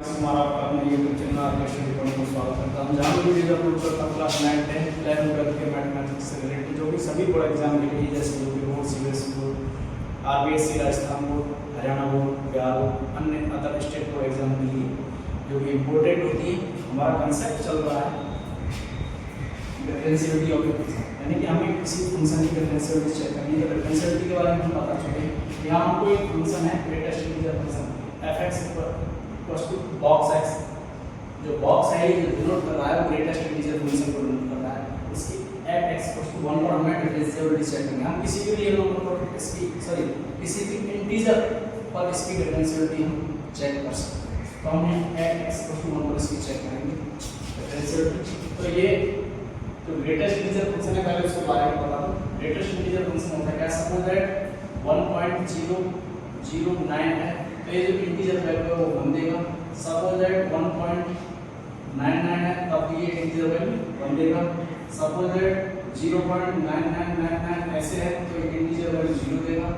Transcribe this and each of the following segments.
हमारा अपने YouTube channel आदर्श recording में स्वागत करता हूं, जहां भी वीडियो अपलोड करता हूं क्लास 9, 10, 11, 12 के मैथमेटिक्स से रिलेटेड जो भी सभी बोर्ड एग्जाम के लिए, जैसे जो भी board, CBSE board, RBSE Rajasthan board, Haryana board, Bihar board, अन्य अदर स्टेट बोर्ड एग्जाम के लिए जो भी इम्पोर्टेंट होती है, हमारा कंसेप्ट चल रहा है डिफरेंशिएबिलिटी ऑफ फंक्शन, यानी कि हमें किसी फंक्शन की डिफरेंशिएबिलिटी चेक करनी है। तो डिफरेंशिएबिलिटी के बारे में हम पता चले, यहाँ हमको एक फंक्शन है greatest integer function f(x) equals to box x, जो बॉक्स है ये डिनोट कर रहा है वो ग्रेटेस्ट इंटीजर फंक्शन को डिनोट कर रहा है। इसकी f(x) इक्वल्स टू 1 पर हमें डिफरेंशिएबिलिटी चेक करनी है। हम किसी भी रियल नंबर पर किसी भी इंटीजर पर इसकी डिफरेंशिएबिलिटी हम चेक कर सकते हैं। तो हम f(x) इक्वल्स टू 1 पर इसकी चेक करेंगे डिफरेंशिएबिलिटी। तो ये जो ग्रेटेस्ट इंटीजर फंक्शन है, पहले उसके बारे में बता दूं। ग्रेटेस्ट इंटीजर फंक्शन होता है क्या, सपोज दैट 1.009 है, तो ये जो इंटीजर वैल्यू है वो 1 देगा। सपोज दैट 1.99 है, तब ये इंटीजर वैल्यू 1 देगा। सपोज दैट 0.9999 ऐसे है, तो ये इंटीजर वैल्यू 0 देगा।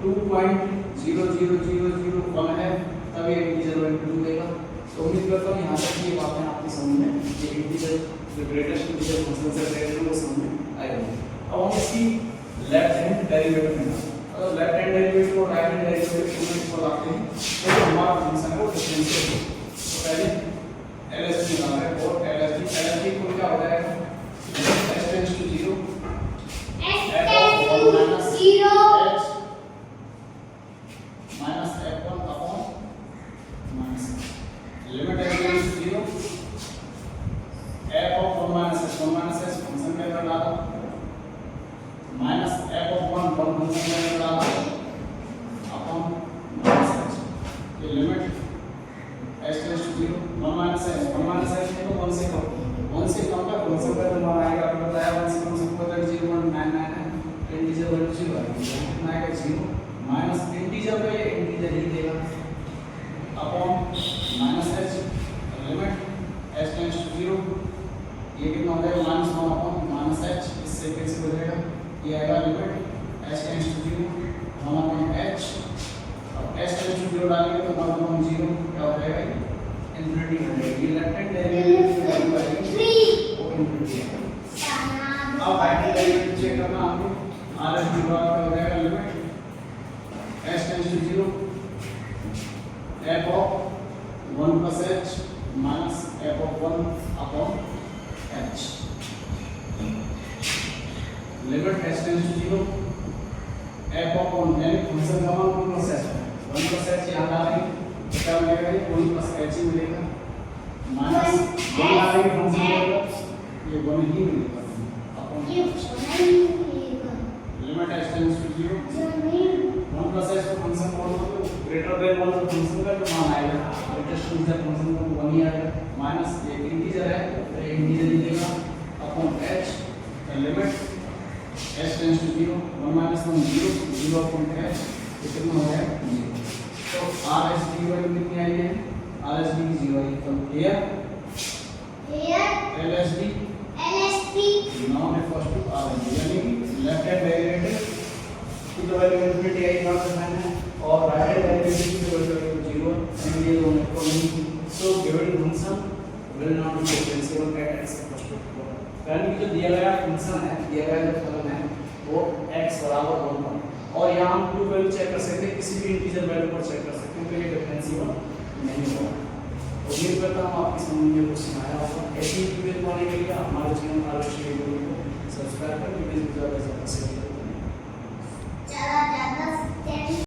2.00001 है, तब ये इंटीजर वैल्यू 2 देगा। तो उम्मीद करता हूँ यहाँ तक ये बातें आपकी समझ में, ये इंटीजर जो ग्रेटेस्ट इंटीजर फंक्शन से रिलेटेड है वो समझ में आएगी। अब हम इसकी लेफ्ट हैंड डेरिवेटिव लेंगे। अगर लेफ्ट हैंड डेरिवेटिव और राइट हैंड डेरिवेटिव को लाते हैं तो हमारा फंक्शन है वो डिफरेंशिएबल है। तो पहले एलएसडी निकालना है, और एलएसडी को क्या हो जाएगा, s tends to 0 f of 1 minus h minus f1 upon minus limit h tends to 0 f of 1 minus h function के अंदर डालो माइनस f of 1 फंक्शन के अंदर डालो अपॉन माइनस h। ये limit h tends to 0 1 minus h को 1 से कम का फंक्शन का हमारा आएगा, आपको बताया 1 से कम से कम 0.99 है, इंटीजर वैल्यू 0 आएगी, कितना आएगा 0 माइनस इंटीजर पे इंटीजर ही देगा upon minus h limit h tends to 0, ये कितना हो जाएगा -1 अपॉन माइनस h, इससे कैसे हो जाएगा, ये आएगा limit h tends to 0 1 upon h। अब h टेंड्स टू 0 डालेंगे तो 1 अपॉन 0 क्या हो जाएगा, इंफिनिटी हो जाएगी। ये लेफ्ट हैंड डेरिवेटिव की वैल्यू आएगी वो इंफिनिटी है। अब राइट हैंड डेरिवेटिव चेक करना आपको, r(s) की बात क्या हो जाएगा, limit h tends to 0 f of 1 plus h minus f of 1 upon h, limit h tends to 0 f of 1, यानी फंक्शन का मान 1 plus h है, 1 plus h यहाँ डालेंगे तो क्या मिलेगा, ये 1 plus h ही मिलेगा, माइनस 1 डालेंगे फंक्शन का ये 1 ही मिलेगा upon limit h tends to 0 1 plus h का फंक्शन कौन सा, तो ग्रेटर देन 1 फंक्शन का जो मान आएगा ग्रेटेस्ट इंटीजर फंक्शन का 1 ही आएगा, माइनस ये इंटीजर है तो ये इंटीजर ही देगा upon h, limit h tends to 0 1 minus 1 0 upon h, ये कितना हो गया 0। तो r(s) की वैल्यू कितनी आई है, r(s) की 0 आई, तो here LSD non equals to r(s), यानी लेफ्ट हैंड डेरिवेटिव की जो वैल्यू इंफिनिटी आई नॉट डिफाइन है, और राइट हैंड डेरिवेटिव की जो वैल्यू 0 है, ये दोनों इक्वल नहीं, so given function will not be differentiable at x equals to 4। यानी कि जो दिया गया फंक्शन है, दिया गया जो फलन है वो x बराबर 1 पर, और यहाँ हम टू वैल्यू चेक कर सकते हैं, किसी भी इंटीजर वैल्यू पर चेक कर सकते हैं, क्योंकि ये डिफरेंशिएबल नहीं होगा। उम्मीद करता हूँ आपकी समझ में कुछ आया होगा। ऐसी वीडियो पाने के लिए हमारे चैनल आदर्श रिकॉर्डिंग को सब्सक्राइब करें, वीडियो ज़्यादा से ज़्यादा शेयर